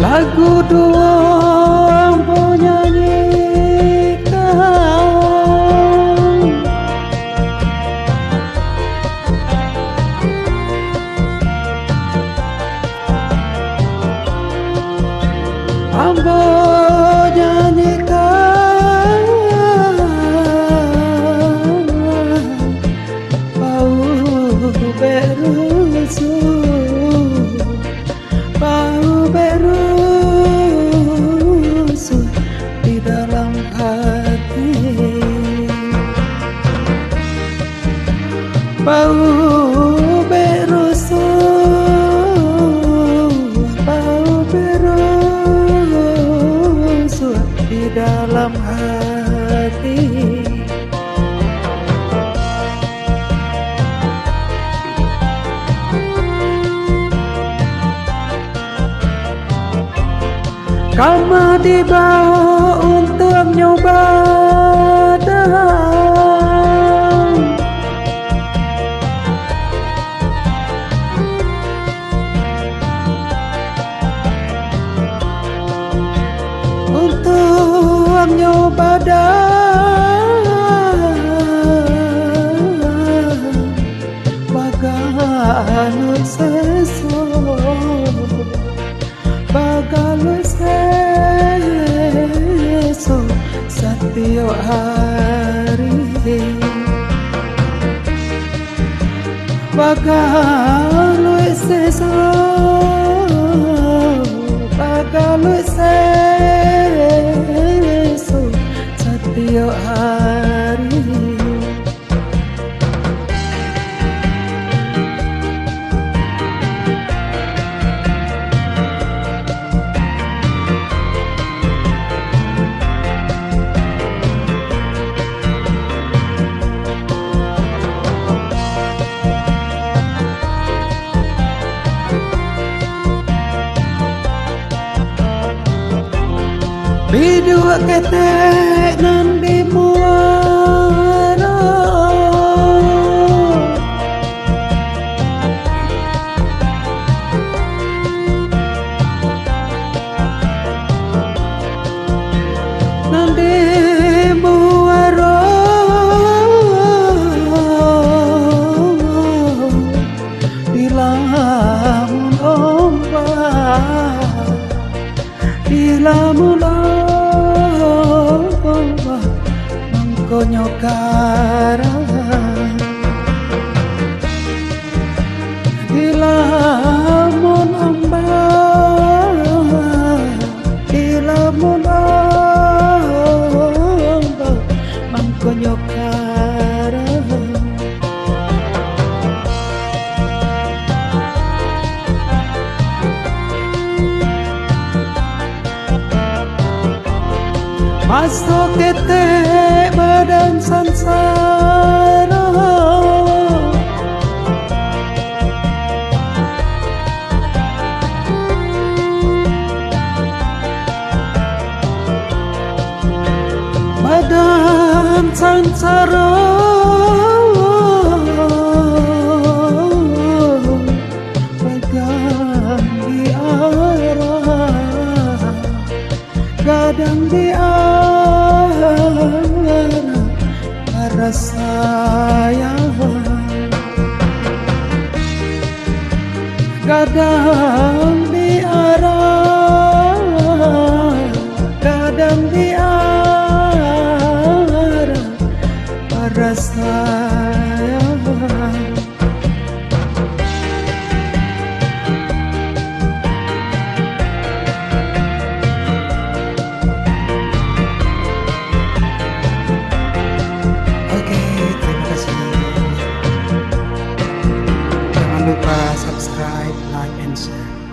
Lagu doang penyanyikan, ambo nyanyikan bau berusu, bau berusu di dalam hati, bau berusu, bau berusu di dalam hati. Kamu dibawa untuk nyoba dan untuk nyoba dan bagalu seso, bagalu seso setiap hari, bagalu seso, bagalu seso setiap hari. Bidua ketek nan di muara, nan di muara di lamun ombak, di lamun nyokara di lamun ombak, di lamun ombak mangko nyokara. Masuk ketek badan sansara, badan sansara pegang di arah, gadang di arah sayang, gadang di arah, gadang di arah sayang. Jangan lupa subscribe, like, and share.